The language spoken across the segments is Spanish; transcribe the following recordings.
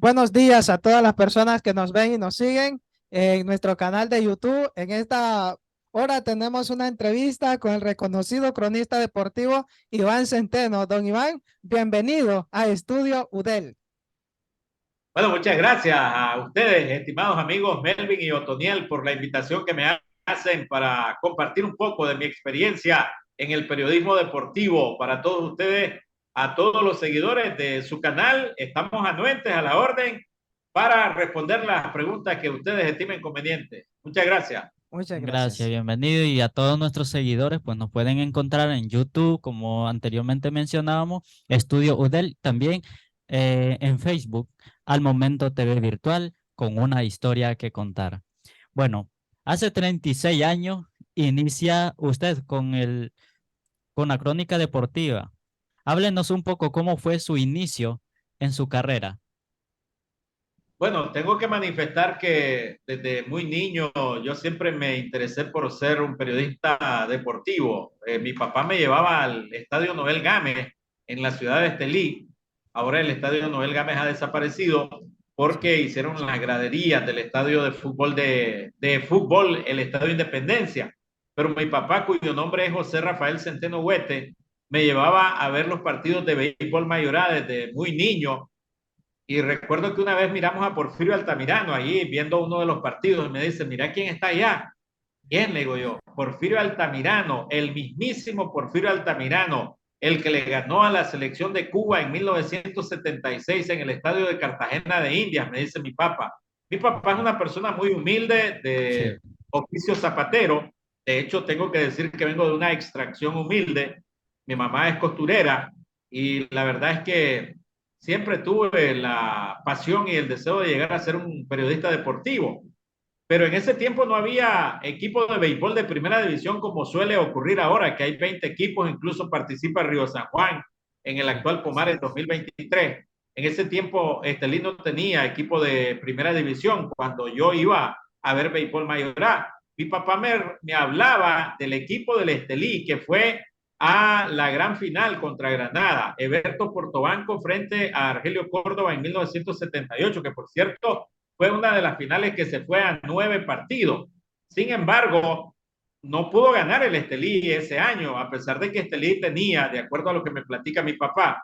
Buenos días a todas las personas que nos ven y nos siguen en nuestro canal de YouTube. En esta hora tenemos una entrevista con el reconocido cronista deportivo Iván Centeno. Don Iván, bienvenido a Estudio UDEL. Bueno, muchas gracias a ustedes, estimados amigos Melvin y Otoniel, por la invitación que me hacen para compartir un poco de mi experiencia en el periodismo deportivo. Para todos ustedes, a todos los seguidores de su canal, estamos anuentes a la orden para responder las preguntas que ustedes estimen convenientes. Muchas gracias. Muchas Gracias, gracias. bienvenido. Y a todos nuestros seguidores, pues nos pueden encontrar en YouTube, como anteriormente mencionábamos, Estudio UDEL, también en Facebook, Al Momento TV Virtual, con una historia que contar. Bueno, hace 36 años inicia usted con la crónica deportiva. Háblenos un poco cómo fue su inicio en su carrera. Bueno, tengo que manifestar que desde muy niño yo siempre me interesé por ser un periodista deportivo. Mi papá me llevaba al Estadio Noel Gámez en la ciudad de Estelí. Ahora el Estadio Noel Gámez ha desaparecido porque hicieron las graderías del estadio de fútbol, el Estadio Independencia. Pero mi papá, cuyo nombre es José Rafael Centeno Huete, me llevaba a ver los partidos de béisbol mayorá desde muy niño y recuerdo que una vez miramos a Porfirio Altamirano ahí viendo uno de los partidos y me dice, mira quién está allá. ¿Quién? Le digo yo, Porfirio Altamirano, el mismísimo Porfirio Altamirano, el que le ganó a la selección de Cuba en 1976 en el estadio de Cartagena de Indias, me dice mi papá. Mi papá es una persona muy humilde de Sí. oficio zapatero. De hecho, tengo que decir que vengo de una extracción humilde. Mi mamá es costurera y la verdad es que siempre tuve la pasión y el deseo de llegar a ser un periodista deportivo. Pero en ese tiempo no había equipo de béisbol de primera división como suele ocurrir ahora, que hay 20 equipos, incluso participa Río San Juan en el Sí. actual Pomar en 2023. En ese tiempo, Estelí no tenía equipo de primera división cuando yo iba a ver béisbol mayorá. Mi papá me hablaba del equipo del Estelí, que fue a la gran final contra Granada, Eberto Portobanco frente a Argelio Córdoba en 1978, que por cierto fue una de las finales que se fue a 9 partidos. Sin embargo, no pudo ganar el Estelí ese año, a pesar de que Estelí tenía, de acuerdo a lo que me platica mi papá,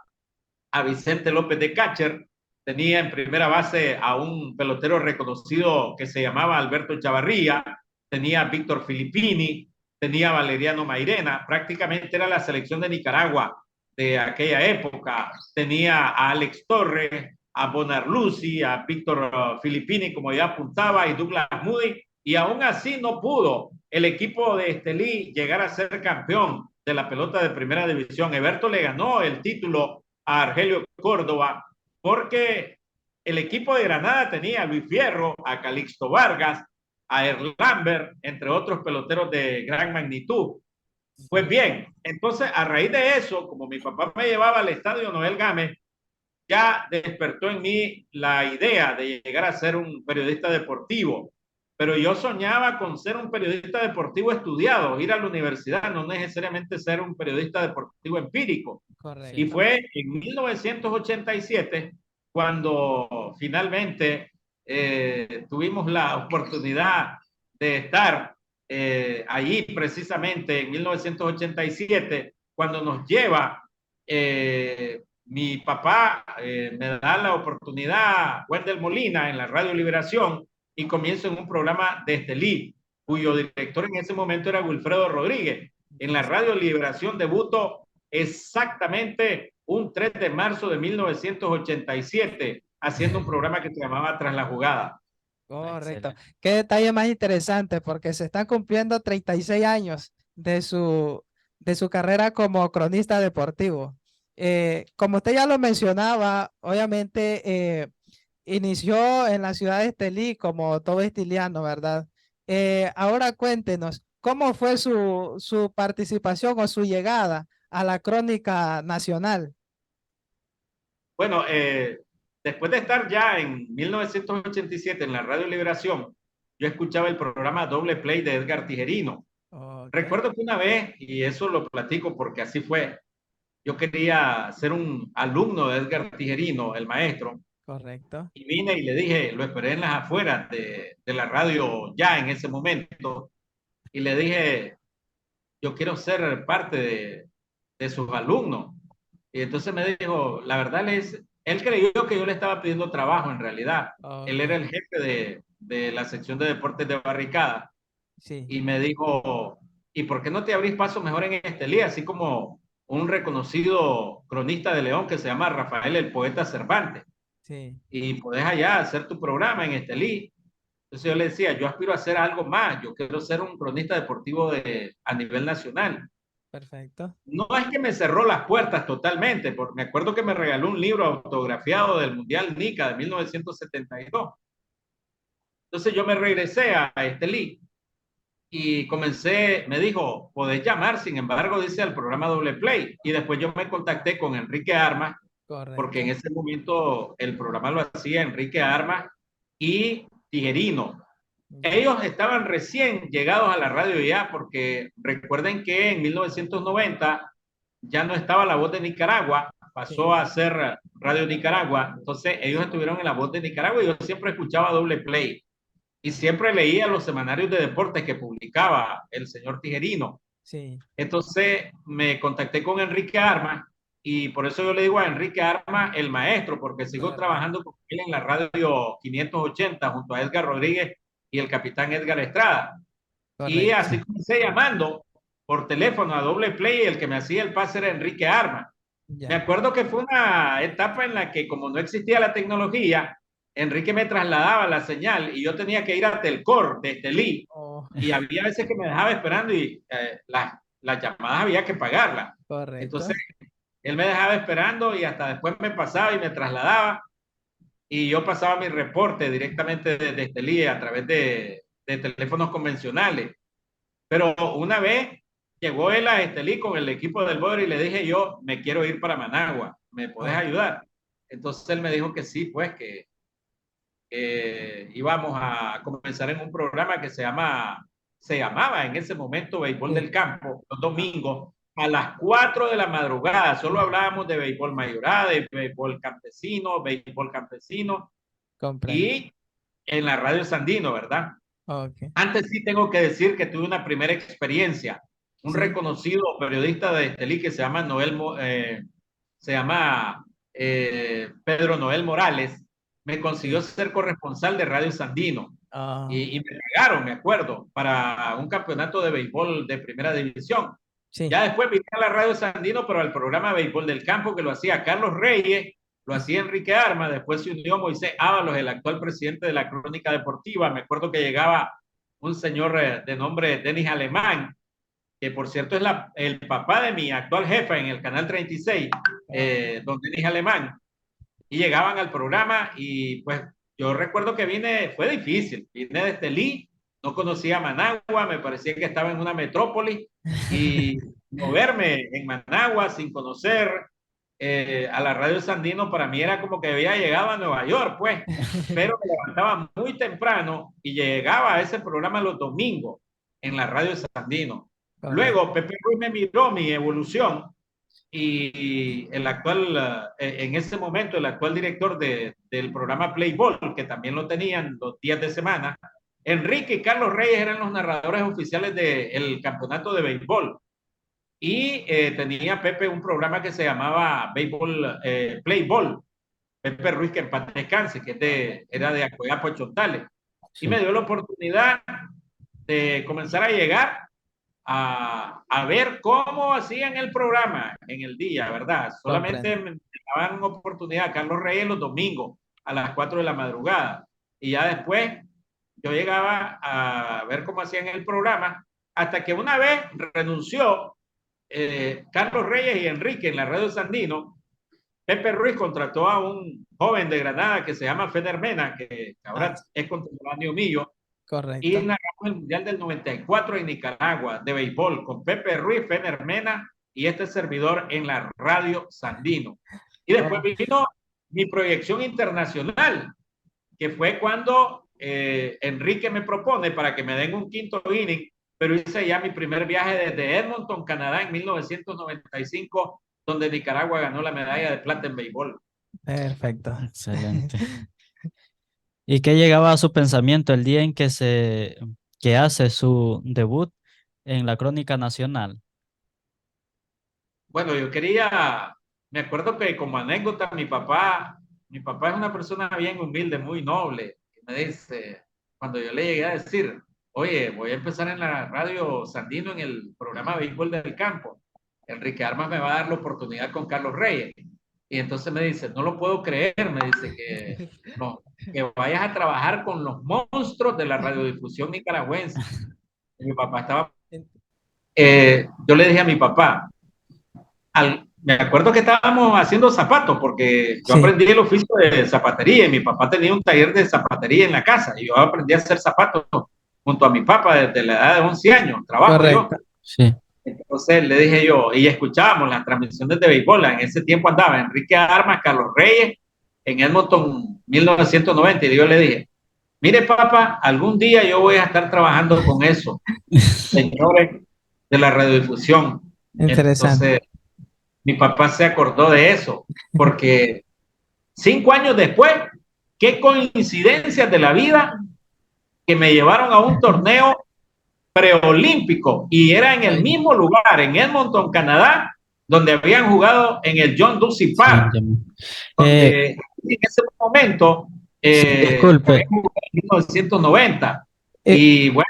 a Vicente López de Catcher, tenía en primera base a un pelotero reconocido que se llamaba Alberto Chavarría, tenía a Víctor Filippini, tenía a Valeriano Mairena, prácticamente era la selección de Nicaragua de aquella época, tenía a Alex Torres, a Bonarluci, a Víctor Filippini, como ya apuntaba, y Douglas Moody, y aún así no pudo el equipo de Estelí llegar a ser campeón de la pelota de primera división. Eberto le ganó el título a Argelio Córdoba, porque el equipo de Granada tenía a Luis Fierro, a Calixto Vargas, a Erlander, entre otros peloteros de gran magnitud. Pues bien, entonces a raíz de eso, como mi papá me llevaba al estadio Noel Gámez, ya despertó en mí la idea de llegar a ser un periodista deportivo. Pero yo soñaba con ser un periodista deportivo estudiado, ir a la universidad, no necesariamente ser un periodista deportivo empírico. Y Sí. Correcto. fue en 1987 cuando finalmente tuvimos la oportunidad de estar allí precisamente en 1987, cuando nos lleva mi papá, me da la oportunidad, Wendell Molina, en la Radio Liberación, y comienzo en un programa de Estelí, cuyo director en ese momento era Wilfredo Rodríguez. En la Radio Liberación debuto exactamente un 3 de marzo de 1987, haciendo un programa que se llamaba Tras la Jugada. Correcto. Excelente. Qué detalle más interesante, porque se están cumpliendo 36 años de su carrera como cronista deportivo. Como usted ya lo mencionaba, obviamente inició en la ciudad de Estelí como todo estiliano, ¿verdad? Ahora cuéntenos, ¿cómo fue su participación o su llegada a la crónica nacional? Bueno, después de estar ya en 1987 en la Radio Liberación, yo escuchaba el programa Doble Play de Edgar Tijerino. Ok. Recuerdo que una vez, y eso lo platico porque así fue, yo quería ser un alumno de Edgar Tijerino, el maestro, Correcto. Y vine y le dije, lo esperé en las afueras de la radio ya en ese momento, y le dije, yo quiero ser parte de sus alumnos. Y entonces me dijo, la verdad él creyó que yo le estaba pidiendo trabajo en realidad. Él era Ok. el jefe de la sección de deportes de Barricada. Sí, Y me dijo, ¿y por qué no te abrís paso mejor en Estelí? Así como un reconocido cronista de León que se llama Rafael el Poeta Cervantes. sí, Y podés allá hacer tu programa en Estelí. Entonces yo le decía, yo aspiro a hacer algo más, yo quiero ser un cronista deportivo a nivel nacional. perfecto. No es que me cerró las puertas totalmente, porque me acuerdo que me regaló un libro autografiado del Mundial Nica de 1972. Entonces yo me regresé a Estelí y comencé, me dijo, podés llamar, sin embargo, dice al programa Doble Play. Y después yo me contacté con Enrique Armas, porque en Correcto. ese momento el programa lo hacía Enrique Armas y Tijerino. Ya. Ellos estaban recién llegados a la radio ya, porque recuerden que en 1990 ya no estaba La Voz de Nicaragua, pasó Sí, a ser Radio Nicaragua. Entonces ellos estuvieron en La Voz de Nicaragua y yo siempre escuchaba Doble Play y siempre leía los semanarios de deportes que publicaba el señor Tijerino. sí, Entonces me contacté con Enrique Armas y por eso yo le digo a Enrique Armas el maestro, porque sigo correcto. trabajando con él en la radio 580 junto a Edgar Rodríguez y el capitán Edgar Estrada. Y Correcto. así comencé llamando por teléfono a Doble Play, el que me hacía el pase era Enrique Armas. Me Ya. acuerdo que fue una etapa en la que, como no existía la tecnología, Enrique me trasladaba la señal y yo tenía que ir a Telcor de Estelí. Oh, Y había veces que me dejaba esperando y las llamadas había que pagarlas. Entonces, correcto. él me dejaba esperando y hasta después me pasaba y me trasladaba. Y yo pasaba mi reporte directamente desde Estelí a través de teléfonos convencionales. Pero una vez llegó él a Estelí con el equipo del Boer y le dije yo, me quiero ir para Managua, ¿me podés Ok. ayudar? Entonces él me dijo que sí, pues que íbamos a comenzar en un programa que se llamaba en ese momento Béisbol Sí. del Campo, los Ah, domingos a las 4 de la madrugada. Solo hablábamos de béisbol mayorada, de béisbol campesino comprendo. y en la radio Sandino, ¿verdad? Ok. Antes sí tengo que decir que tuve una primera experiencia. Un Sí. reconocido periodista de Estelí que se llama Pedro Noel Morales, me consiguió Sí. ser corresponsal de Radio Sandino. Ah, Y me pagaron, me acuerdo, para un campeonato de béisbol de primera división. sí. Ya después vine a la Radio Sandino, pero al programa de béisbol del campo que lo hacía Carlos Reyes, lo hacía Enrique Arma, después se unió Moisés Ábalos, el actual presidente de la Crónica Deportiva. Me acuerdo que llegaba un señor de nombre Denis Alemán, que por cierto es el papá de mi actual jefa en el Canal 36, Ok. don Denis Alemán, y llegaban al programa y pues yo recuerdo que fue difícil, vine de Estelí, no conocía Managua, me parecía que estaba en una metrópoli y moverme en Managua sin conocer a la radio Sandino para mí era como que había llegado a Nueva York, pues, pero me levantaba muy temprano y llegaba a ese programa los domingos en la radio Sandino. Luego Correcto. Pepe Ruiz me miró mi evolución y el actual, en ese momento, el actual director del programa Play Ball, que también lo tenían los días de semana, Enrique y Carlos Reyes eran los narradores oficiales del campeonato de béisbol. Y tenía Pepe un programa que se llamaba Béisbol, Play Ball. Pepe Ruiz, que en paz descanse, era de Acoyapo, Chontales. Y me Sí. dio la oportunidad de comenzar a llegar a ver cómo hacían el programa en el día, ¿verdad? Solamente Comprendo. me daban oportunidad a Carlos Reyes los domingos a las 4 de la madrugada. Y ya después yo llegaba a ver cómo hacían el programa, hasta que una vez renunció Carlos Reyes y Enrique en la radio Sandino. Pepe Ruiz contrató a un joven de Granada que se llama Feder Mena, que Ah, ahora es contemporáneo mío, y correcto. narramos el Mundial del 94 en Nicaragua de béisbol con Pepe Ruiz, Fener Mena y este servidor en la radio Sandino. Y después Oh, vino mi proyección internacional, que fue cuando Enrique me propone para que me den un quinto inning, pero hice ya mi primer viaje desde Edmonton, Canadá, en 1995, donde Nicaragua ganó la medalla de plata en béisbol. Perfecto. Excelente. ¿Y qué llegaba a su pensamiento el día en que hace su debut en la Crónica Nacional? Bueno, me acuerdo que como anécdota, mi papá es una persona bien humilde, muy noble. Y me dice, cuando yo le llegué a decir, oye, voy a empezar en la radio Sandino en el programa Béisbol del Campo. Enrique Armas me va a dar la oportunidad con Carlos Reyes. Y entonces me dice, no lo puedo creer, me dice no, que vayas a trabajar con los monstruos de la radiodifusión nicaragüense. Y mi papá estaba, yo le dije a mi papá, me acuerdo que estábamos haciendo zapatos porque yo Sí, aprendí el oficio de zapatería y mi papá tenía un taller de zapatería en la casa y yo aprendí a hacer zapatos junto a mi papá desde la edad de 11 años, trabajo yo. correcto. Sí. Entonces le dije yo, y escuchábamos las transmisiones de béisbol, en ese tiempo andaba Enrique Armas, Carlos Reyes, en Edmonton 1990 y yo le dije, mire papá, algún día yo voy a estar trabajando con eso, señores de la radiodifusión. Interesante. Entonces mi papá se acordó de eso, porque 5 años después, qué coincidencias de la vida que me llevaron a un torneo preolímpico y era en el mismo lugar, en Edmonton, Canadá, donde habían jugado en el John Ducey Sí, Park, Eh, donde en ese momento sí, disculpe. habían jugado en 1990. Eh, Y bueno,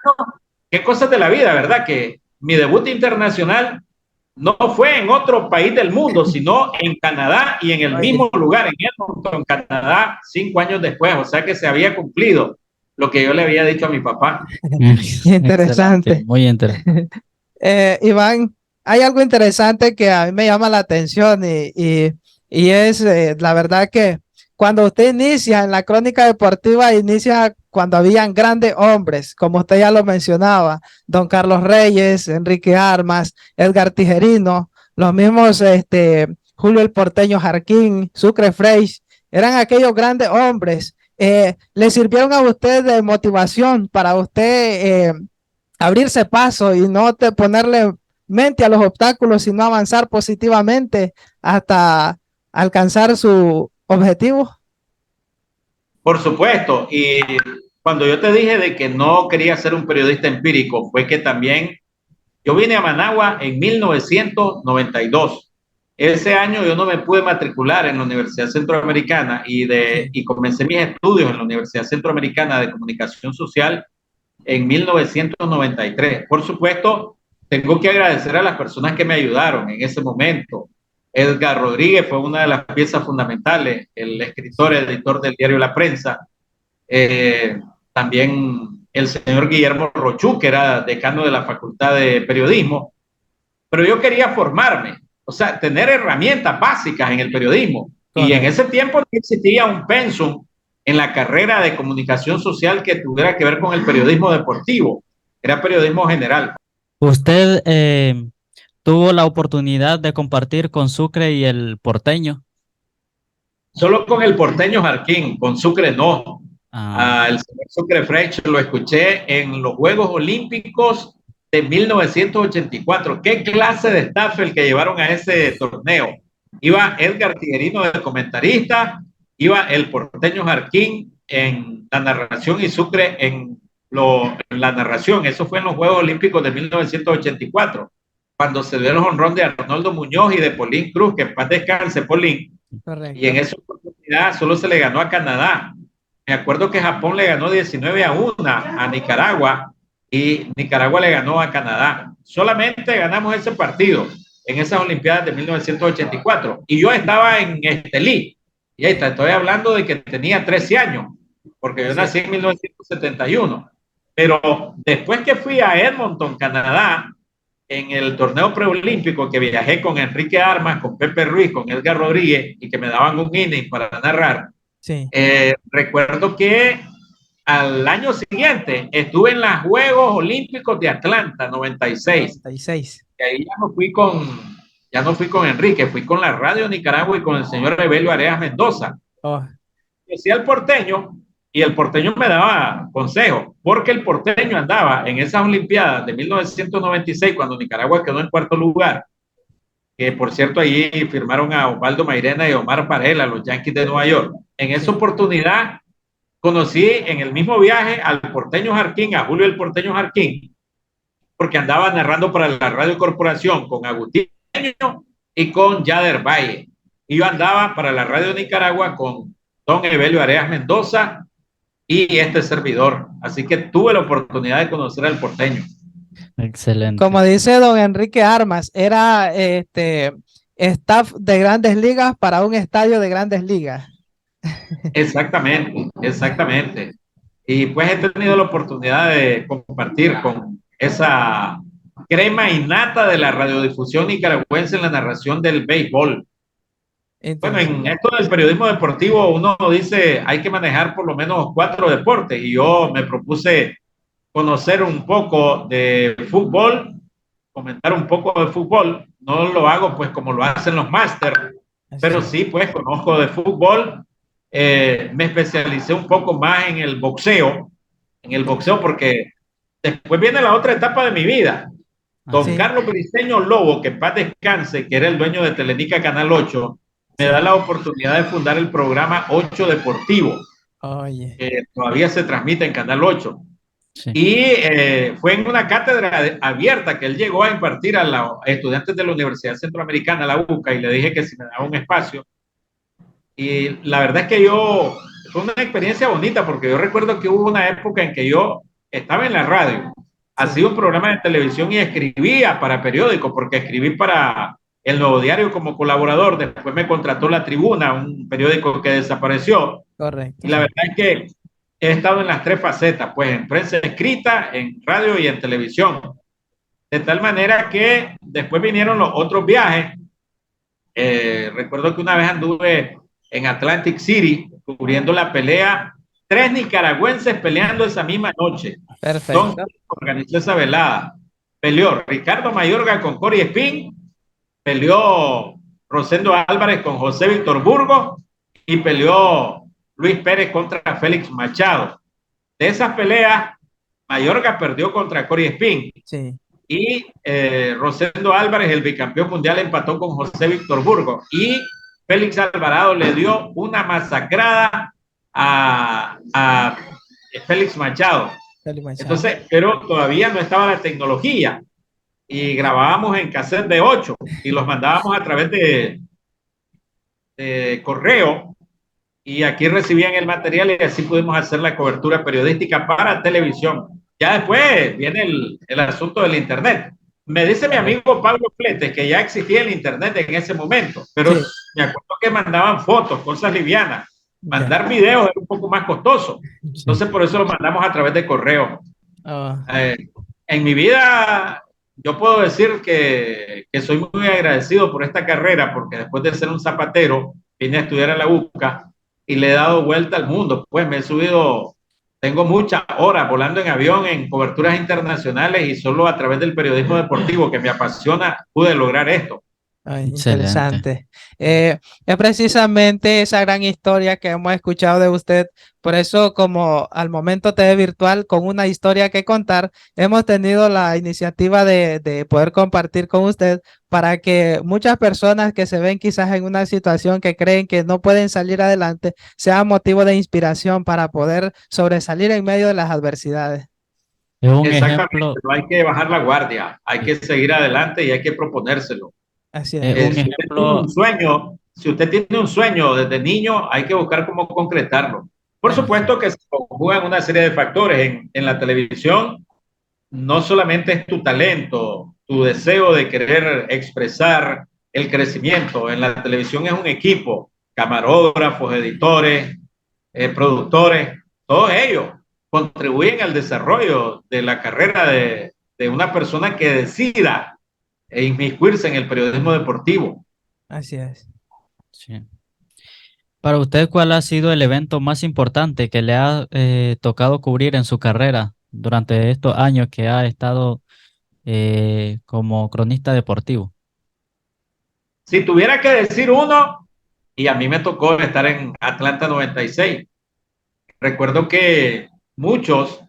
qué cosas de la vida, ¿verdad? Que mi debut internacional no fue en otro país del mundo, sino en Canadá y en el Oye, mismo lugar, en Edmonton, Canadá, 5 años después. O sea que se había cumplido lo que yo le había dicho a mi papá. Excelente, interesante. muy interesante. Iván, hay algo interesante que a mí me llama la atención y es la verdad que cuando usted inicia en la crónica deportiva, inicia cuando habían grandes hombres, como usted ya lo mencionaba, don Carlos Reyes, Enrique Armas, Edgar Tijerino, los mismos Julio el Porteño Jarquín, Sucre Freix, eran aquellos grandes hombres. ¿Le sirvieron a usted de motivación para usted abrirse paso y no te ponerle mente a los obstáculos, sino avanzar positivamente hasta alcanzar su objetivo? Por supuesto, y cuando yo te dije de que no quería ser un periodista empírico, fue que también yo vine a Managua en 1992. Ese año yo no me pude matricular en la Universidad Centroamericana Sí, y comencé mis estudios en la Universidad Centroamericana de Comunicación Social en 1993. Por supuesto, tengo que agradecer a las personas que me ayudaron en ese momento. Edgar Rodríguez fue una de las piezas fundamentales, el escritor, editor del diario La Prensa. Eh, También el señor Guillermo Rochú, que era decano de la Facultad de Periodismo. Pero yo quería formarme, o sea, tener herramientas básicas en el periodismo. Y en correcto. ese tiempo no existía un pensum en la carrera de comunicación social que tuviera que ver con el periodismo deportivo. Era periodismo general. ¿Usted tuvo la oportunidad de compartir con Sucre y el Porteño? Solo con el porteño Jarquín, con Sucre no. Ah, El señor Sucre Frech lo escuché en los Juegos Olímpicos de 1984. ¿Qué clase de staff el que llevaron a ese torneo? Iba Edgar Tiguerino de comentarista, iba el porteño Jarquín en la narración y Sucre en la narración. Eso fue en los Juegos Olímpicos de 1984, cuando se dio el honrón de Arnoldo Muñoz y de Polín Cruz, que en paz descanse Polín, y en Correcto. esa oportunidad solo se le ganó a Canadá. Me acuerdo que Japón le ganó 19-1 a Nicaragua y Nicaragua le ganó a Canadá. Solamente ganamos ese partido en esas Olimpiadas de 1984. Y yo estaba en Estelí. Y ahí está, estoy hablando de que tenía 13 años, porque yo Sí, nací en 1971. Pero después que fui a Edmonton, Canadá, en el torneo preolímpico que viajé con Enrique Armas, con Pepe Ruiz, con Edgar Rodríguez y que me daban un inning para narrar, sí, recuerdo que al año siguiente estuve en los Juegos Olímpicos de Atlanta 96. 96. Y ahí ya no fui con Enrique, fui con la Radio Nicaragua y con el señor Rebelio Areas Mendoza. Oh, Decía el porteño y el porteño me daba consejos, porque el porteño andaba en esas Olimpiadas de 1996 cuando Nicaragua quedó en cuarto lugar. que por cierto allí firmaron a Osvaldo Mairena y Omar Varela, los Yankees de Nueva York. En esa oportunidad conocí en el mismo viaje al Porteño Jarquín, a Julio el Porteño Jarquín, porque andaba narrando para la Radio Corporación con Agustín y con Yader Valle. Y yo andaba para la Radio Nicaragua con don Evelio Areas Mendoza y este servidor. Así que tuve la oportunidad de conocer al Porteño. Excelente. Como dice don Enrique Armas, era staff de Grandes Ligas para un estadio de Grandes Ligas. Exactamente, exactamente. Y pues he tenido la oportunidad de compartir con esa crema innata de la radiodifusión nicaragüense en la narración del béisbol. Bueno, en esto del periodismo deportivo uno dice hay que manejar por lo menos 4 deportes y yo me propuse conocer un poco de fútbol, comentar un poco de fútbol. No lo hago pues como lo hacen los máster, pero sí pues conozco de fútbol. Me especialicé un poco más en el boxeo porque después viene la otra etapa de mi vida. Don Carlos Briceño Lobo, que en paz descanse, que era el dueño de Telenica Canal 8, me da la oportunidad de fundar el programa 8 Deportivo, que todavía se transmite en Canal 8. Sí. Y fue en una cátedra abierta que él llegó a impartir a los estudiantes de la Universidad Centroamericana, la UCA, y le dije que si me daba un espacio. Y la verdad es que fue una experiencia bonita, porque yo recuerdo que hubo una época en que yo estaba en la radio, hacía un programa de televisión y escribía para periódicos, porque escribí para El Nuevo Diario como colaborador. Después me contrató La Tribuna, un periódico que desapareció. Correcto. Y la verdad es que he estado en las 3 facetas, pues en prensa escrita, en radio y en televisión. De tal manera que después vinieron los otros viajes. Recuerdo que una vez anduve en Atlantic City cubriendo la pelea, 3 nicaragüenses peleando esa misma noche. Perfecto. Organizó esa velada. Peleó Ricardo Mayorga con Cory Spin, peleó Rosendo Álvarez con José Víctor Burgos y peleó Luis Pérez contra Félix Machado. De esas peleas, Mayorga perdió contra Cory Spin. Sí. Y Rosendo Álvarez, el bicampeón mundial, empató con José Víctor Burgos. Y Félix Alvarado le dio una masacrada a Félix Machado. Entonces, pero todavía no estaba la tecnología. Y grabábamos en cassette de 8 y los mandábamos a través de correo. Y aquí recibían el material y así pudimos hacer la cobertura periodística para televisión. Ya después viene el asunto del internet. Me dice mi amigo Pablo Pletes que ya existía el internet en ese momento, pero sí, me acuerdo que mandaban fotos, cosas livianas. Mandar videos era un poco más costoso. Entonces por eso lo mandamos a través de correo. En mi vida yo puedo decir que soy muy agradecido por esta carrera, porque después de ser un zapatero vine a estudiar a la UCA y le he dado vuelta al mundo. Pues me he subido, tengo muchas horas volando en avión en coberturas internacionales y solo a través del periodismo deportivo que me apasiona pude lograr esto. Ay, interesante. Es precisamente esa gran historia que hemos escuchado de usted. Por eso, como Al Momento TV Virtual, con una historia que contar, hemos tenido la iniciativa de poder compartir con usted para que muchas personas que se ven quizás en una situación que creen que no pueden salir adelante, sea motivo de inspiración para poder sobresalir en medio de las adversidades. Exactamente, no hay que bajar la guardia, hay que seguir adelante y hay que proponérselo. Así es. Si usted tiene un sueño, si usted tiene un sueño desde niño, hay que buscar cómo concretarlo. Por supuesto que se conjugan una serie de factores en la televisión. No solamente es tu talento, tu deseo de querer expresar el crecimiento. En la televisión es un equipo, camarógrafos, editores, productores, todos ellos contribuyen al desarrollo de la carrera de una persona que decida inmiscuirse en el periodismo deportivo. Así es. Sí. Para usted, ¿cuál ha sido el evento más importante que le ha tocado cubrir en su carrera durante estos años que ha estado como cronista deportivo? Si tuviera que decir uno, y a mí me tocó estar en Atlanta 96. Recuerdo que muchos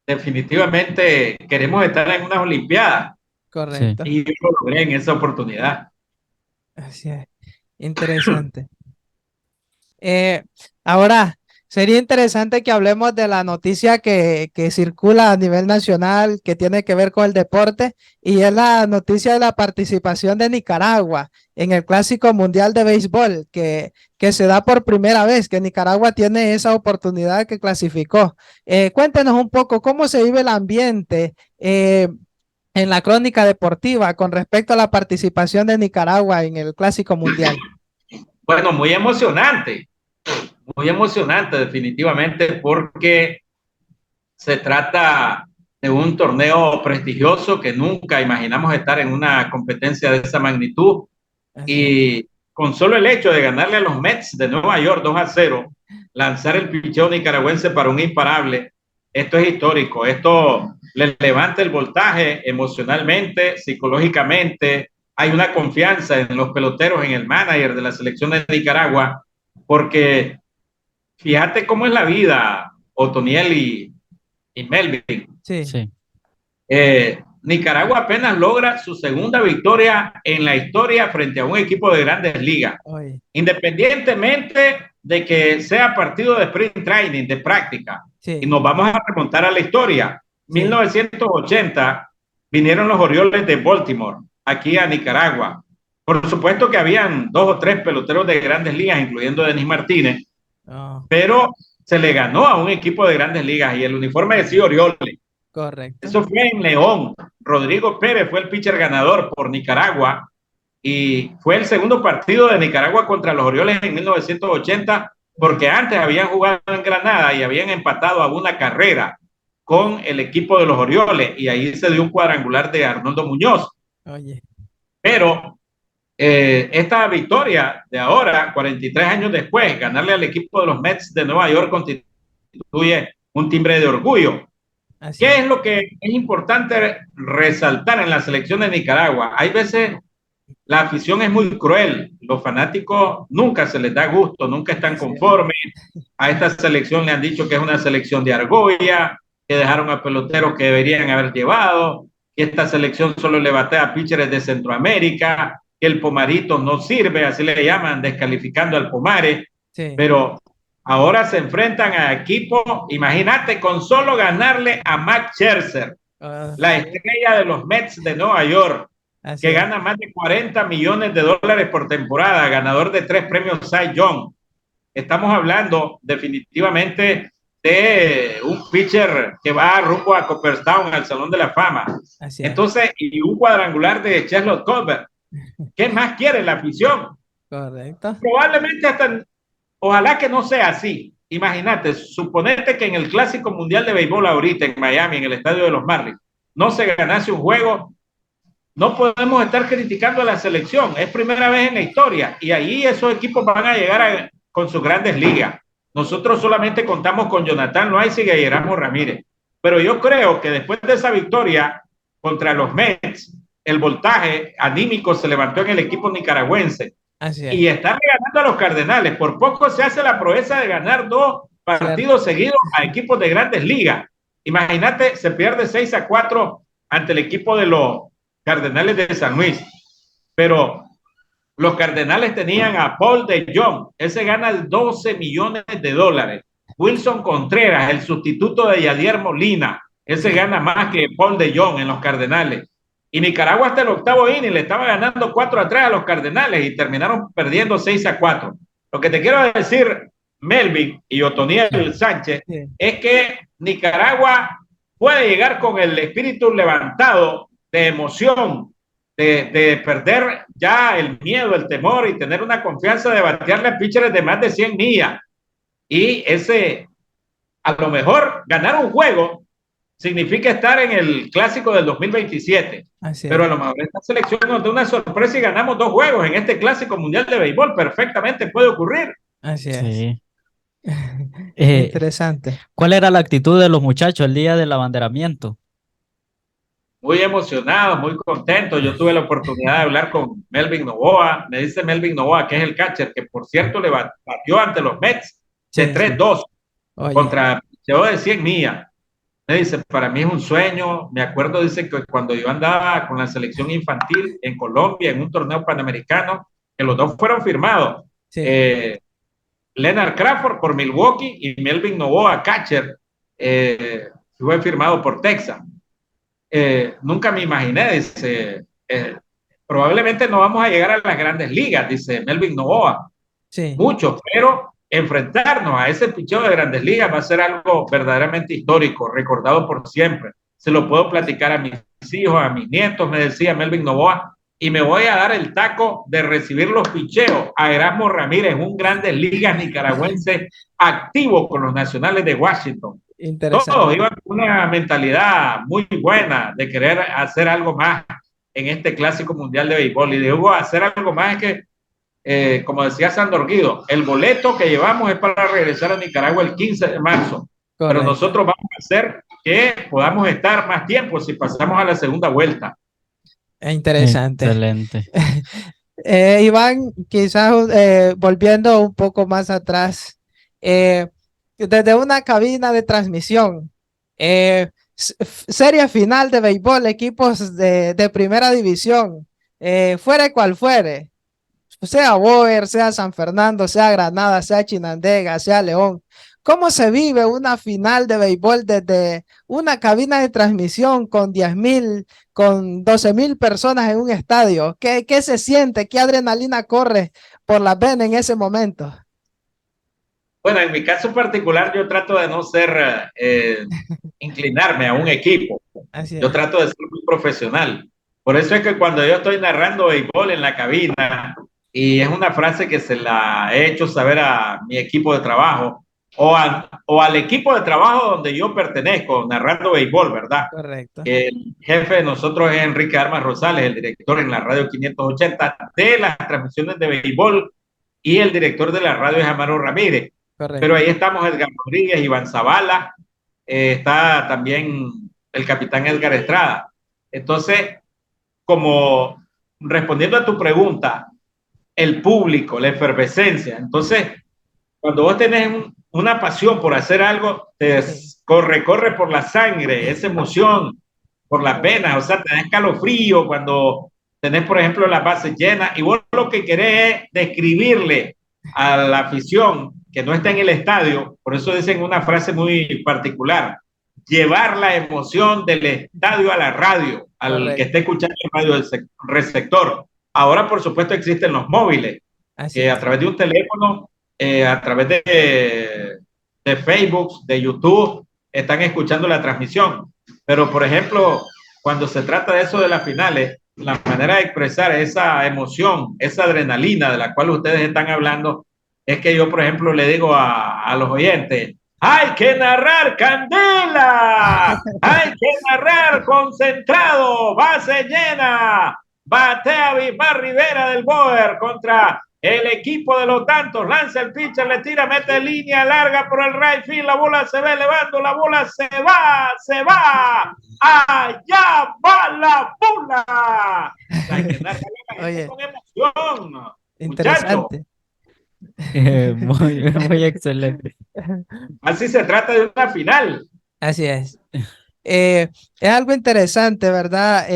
definitivamente queremos estar en unas Olimpiadas. Correcto. Y yo lo logré en esa oportunidad. Así es. Interesante. Eh, Ahora, sería interesante que hablemos de la noticia que circula a nivel nacional que tiene que ver con el deporte y es la noticia de la participación de Nicaragua en el Clásico Mundial de Béisbol que se da por primera vez, que Nicaragua tiene esa oportunidad que clasificó. Cuéntenos un poco cómo se vive el ambiente en la crónica deportiva con respecto a la participación de Nicaragua en el Clásico Mundial. Bueno, muy emocionante definitivamente porque se trata de un torneo prestigioso que nunca imaginamos estar en una competencia de esa magnitud Así es. y con solo el hecho de ganarle a los Mets de Nueva York 2-0, lanzar el picheo nicaragüense para un imparable, esto es histórico, esto le levanta el voltaje emocionalmente, psicológicamente, hay una confianza en los peloteros, en el manager de la selección de Nicaragua, porque fíjate cómo es la vida, Otoniel y Melvin. Sí. Sí, Nicaragua apenas logra su segunda victoria en la historia frente a un equipo de grandes ligas. Oye, Independientemente de que sea partido de sprint training, de práctica, y sí, nos vamos a remontar a la historia. sí. 1980 vinieron los Orioles de Baltimore aquí a Nicaragua. Por supuesto que habían 2 o 3 peloteros de grandes ligas, incluyendo Denis Martínez, Oh, pero se le ganó a un equipo de grandes ligas y el uniforme decía Orioles. correcto. Eso fue en León. Rodrigo Pérez fue el pitcher ganador por Nicaragua y fue el segundo partido de Nicaragua contra los Orioles en 1980 porque antes habían jugado en Granada y habían empatado a una carrera con el equipo de los Orioles y ahí se dio un cuadrangular de Arnoldo Muñoz. Oye, Pero esta victoria de ahora, 43 años después, ganarle al equipo de los Mets de Nueva York constituye un timbre de orgullo. así ¿Qué es. es lo que es importante resaltar en la selección de Nicaragua? Hay veces la afición es muy cruel, los fanáticos nunca se les da gusto, nunca están Así es. conformes. A esta selección le han dicho que es una selección de argolla, que dejaron a peloteros que deberían haber llevado, que esta selección solo le batea a pitchers de Centroamérica, que el Pomarito no sirve, así le llaman, descalificando al Pomare, Sí. pero ahora se enfrentan a equipos, imagínate, con solo ganarle a Max Scherzer, Oh, la estrella de los Mets de Nueva York, así que es. gana más de 40 millones de dólares por temporada, ganador de 3 premios Cy Young. Estamos hablando definitivamente de un pitcher que va rumbo a Cooperstown, al Salón de la Fama. Así es. Entonces, y un cuadrangular de Charlotte Colbert. ¿Qué más quiere la afición? Correcto. Probablemente hasta, ojalá que no sea así. Imagínate, suponete que en el Clásico Mundial de Béisbol ahorita en Miami, en el estadio de los Marlins, no se ganase un juego, no podemos estar criticando a la selección. Es primera vez en la historia y ahí esos equipos van a llegar con sus grandes ligas. Nosotros solamente contamos con Jonathan Loaiza y Guillermo Ramírez. Pero yo creo que después de esa victoria contra los Mets, el voltaje anímico se levantó en el equipo nicaragüense. Así es. Y está regalando a los Cardenales. Por poco se hace la proeza de ganar 2 partidos seguidos a equipos de grandes ligas. Imagínate, se pierde 6-4 ante el equipo de los Cardenales de San Luis. Pero los Cardenales tenían a Paul de Jong. Ese gana 12 millones de dólares. Wilson Contreras, el sustituto de Yadier Molina. Ese gana más que Paul de Jong en los Cardenales. Y Nicaragua hasta el octavo inning le estaba ganando 4-3 a los Cardenales y terminaron perdiendo 6-4. Lo que te quiero decir, Melvin y Otoniel Sánchez, es que Nicaragua puede llegar con el espíritu levantado de emoción, de perder ya el miedo, el temor y tener una confianza de batearle a pitchers de más de 100 millas. Y ese, a lo mejor, ganar un juego significa estar en el clásico del 2027. Pero a lo mejor esta selección nos da una sorpresa y ganamos 2 juegos en este clásico mundial de béisbol. Perfectamente puede ocurrir. Así es. sí. Interesante. ¿Cuál era la actitud de los muchachos el día del abanderamiento? Muy emocionado, muy contento. Yo tuve la oportunidad de hablar con Melvin Novoa. Me dice Melvin Novoa, que es el catcher, que por cierto le batió ante los Mets de 3-2 contra pitcheo de 100 millas. Me dice, para mí es un sueño. Me acuerdo, dice, que cuando yo andaba con la selección infantil en Colombia, en un torneo panamericano, que los dos fueron firmados. Sí. Leonard Crawford por Milwaukee y Melvin Noboa, catcher, fue firmado por Texas. Nunca me imaginé, dice, probablemente no vamos a llegar a las grandes ligas, dice Melvin Noboa. Sí. Mucho, pero enfrentarnos a ese picheo de grandes ligas va a ser algo verdaderamente histórico, recordado por siempre. Se lo puedo platicar a mis hijos, a mis nietos, me decía Melvin Noboa, y me voy a dar el taco de recibir los picheos a Erasmo Ramírez, un grandes ligas nicaragüense activo con los Nacionales de Washington. Interesante. Todos iban con una mentalidad muy buena de querer hacer algo más en este clásico mundial de béisbol. Y digo, hacer algo más es que, como decía Sandor Guido, el boleto que llevamos es para regresar a Nicaragua el 15 de marzo. Correcto. Pero nosotros vamos a hacer que podamos estar más tiempo si pasamos a la segunda vuelta. Interesante. Excelente. Iván, quizás volviendo un poco más atrás, desde una cabina de transmisión, serie final de béisbol, equipos de primera división, fuere cual fuere, sea Boer, sea San Fernando, sea Granada, sea Chinandega, sea León. ¿Cómo se vive una final de béisbol desde una cabina de transmisión con 10,000, con 12,000 personas en un estadio? ¿Qué se siente? ¿Qué adrenalina corre por las venas en ese momento? Bueno, en mi caso particular yo trato de no ser, inclinarme a un equipo. Yo trato de ser muy profesional. Por eso es que cuando yo estoy narrando béisbol en la cabina, y es una frase que se la he hecho saber a mi equipo de trabajo, o al equipo de trabajo donde yo pertenezco, narrando béisbol, ¿verdad? Correcto. El jefe de nosotros es Enrique Armas Rosales, el director en la radio 580 de las transmisiones de béisbol, y el director de la radio es Amaro Ramírez. Correcto. Pero ahí estamos Edgar Rodríguez, Iván Zavala, está también el capitán Edgar Estrada. Entonces, como respondiendo a tu pregunta, el público, la efervescencia. Entonces, cuando vos tenés una pasión por hacer algo, te corre por la sangre, esa emoción por las venas, o sea, tenés calofrío cuando tenés, por ejemplo, las bases llenas, y vos lo que querés es describirle a la afición que no está en el estadio, por eso dicen una frase muy particular, llevar la emoción del estadio a la radio, al Correcto. Que esté escuchando el radio del receptor. Ahora, por supuesto, existen los móviles, que a través de un teléfono, a través de Facebook, de YouTube, están escuchando la transmisión. Pero, por ejemplo, cuando se trata de eso de las finales, la manera de expresar esa emoción, esa adrenalina de la cual ustedes están hablando, es que yo, por ejemplo, le digo a los oyentes, ¡hay que narrar candela! ¡Hay que narrar concentrado! ¡Base llena! Batea Bismar Rivera del Boer contra el equipo de los Tantos. Lanza el pitcher, le tira, mete línea larga por el right field. La bola se va elevando, la bola se va. ¡Allá va la bola! Hay que narrar con emoción. Interesante. Muy excelente. Así se trata de una final. Así es. Es algo interesante, ¿verdad?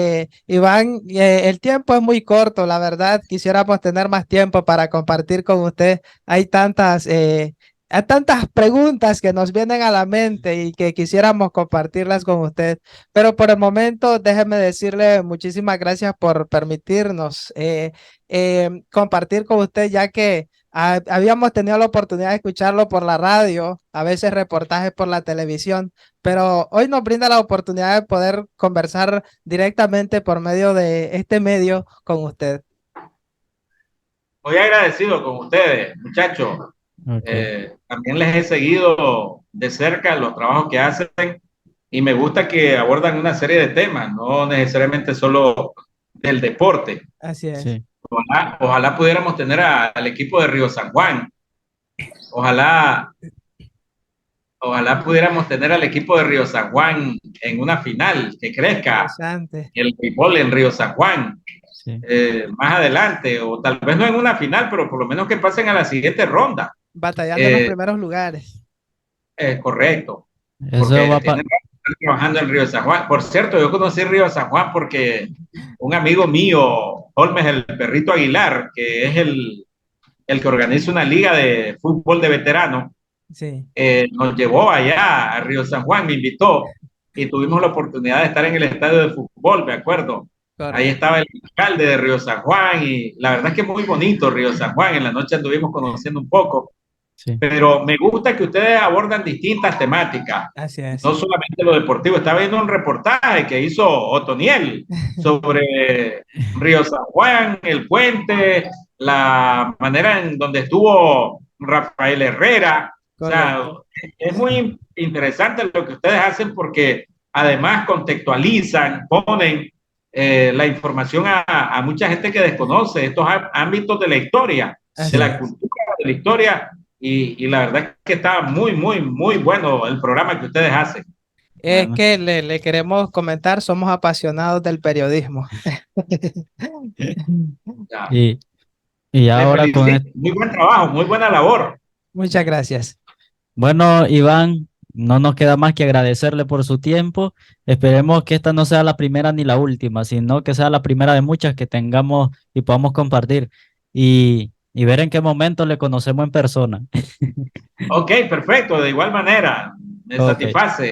Iván, el tiempo es muy corto, la verdad. Quisiéramos tener más tiempo para compartir con usted. Hay tantas preguntas que nos vienen a la mente y que quisiéramos compartirlas con usted. Pero por el momento, déjeme decirle muchísimas gracias por permitirnos compartir con usted, ya que habíamos tenido la oportunidad de escucharlo por la radio, a veces reportajes por la televisión, pero hoy nos brinda la oportunidad de poder conversar directamente por medio de este medio con usted. Muy agradecido con ustedes, muchachos. Okay. También les he seguido de cerca los trabajos que hacen y me gusta que abordan una serie de temas, no necesariamente solo del deporte. Así es. Sí. Ojalá pudiéramos tener al equipo de Río San Juan. Ojalá pudiéramos tener al equipo de Río San Juan en una final, que crezca el béisbol en Río San Juan. Sí. Más adelante, o tal vez no en una final, pero por lo menos que pasen a la siguiente ronda. Batallando en los primeros lugares. Correcto. Eso va trabajando en Río San Juan. Por cierto, yo conocí Río San Juan porque un amigo mío Holmes, el Perrito Aguilar, que es el que organiza una liga de fútbol de veteranos, Sí, nos llevó allá a Río San Juan, me invitó y tuvimos la oportunidad de estar en el estadio de fútbol, me acuerdo. Ahí correcto. estaba el alcalde de Río San Juan y la verdad es que es muy bonito Río San Juan. En la noche anduvimos conociendo un poco, Sí. pero me gusta que ustedes abordan distintas temáticas, Así es. no solamente lo deportivo. Estaba viendo un reportaje que hizo Otoniel sobre Río San Juan, el puente, la manera en donde estuvo Rafael Herrera. O sea, Correcto. es muy interesante lo que ustedes hacen porque además contextualizan, ponen la información a mucha gente que desconoce estos ámbitos de la historia, de Así la es. cultura, de la historia. Y la verdad es que está muy, muy, muy bueno el programa que ustedes hacen. Es Bueno, que le queremos comentar, somos apasionados del periodismo. Ya. y, y Les ahora con felicito. Muy buen trabajo, muy buena labor. Muchas gracias. bueno, Iván, no nos queda más que agradecerle por su tiempo. Esperemos que esta no sea la primera ni la última, sino que sea la primera de muchas que tengamos y podamos compartir y ver en qué momento le conocemos en persona. Ok, perfecto. De igual manera, me Ok, satisface. sí,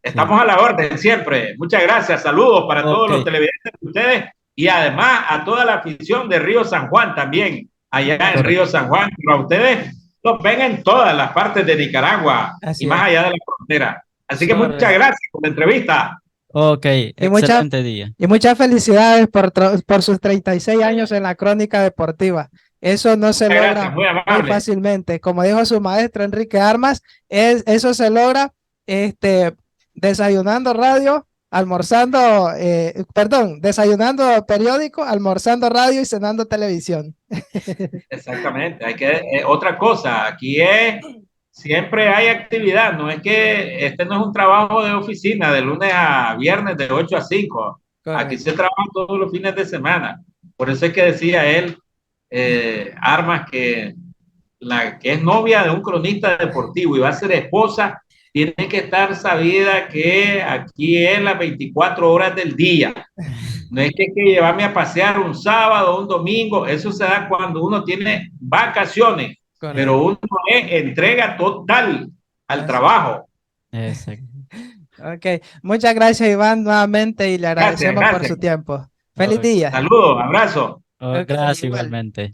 Estamos a la orden siempre. Muchas gracias. Saludos para todos ok, los televidentes de ustedes y además a toda la afición de Río San Juan también, allá en correcto. Río San Juan. Pero a ustedes los ven en todas las partes de Nicaragua y Así más es. allá de la frontera. Así que muchas Correcto. gracias por la entrevista. Ok, Y muchas excelente día. y muchas felicidades por sus 36 años en la crónica deportiva. Eso no se Muchas logra gracias, muy muy amable. fácilmente. Como dijo su maestro Enrique Armas, eso se logra este, desayunando radio, almorzando, perdón, desayunando periódico, almorzando radio y cenando televisión. Exactamente. Hay que, otra cosa, aquí es, siempre hay actividad, no es que este no es un trabajo de oficina de lunes a viernes de 8 a 5. Aquí se Correcto. trabaja todos los fines de semana. Por eso es que decía él, Armas, que la que es novia de un cronista deportivo y va a ser esposa, tiene que estar sabida que aquí es las 24 horas del día. No es que hay que llevarme a pasear un sábado o un domingo, eso se da cuando uno tiene vacaciones, pero Correcto. uno es entrega total al Así es. trabajo. Exacto. Ok, muchas gracias Iván nuevamente y le Gracias, agradecemos por gracias. su tiempo. Feliz Ok, día. Saludos, abrazo. oh, Ok, gracias igual. igualmente.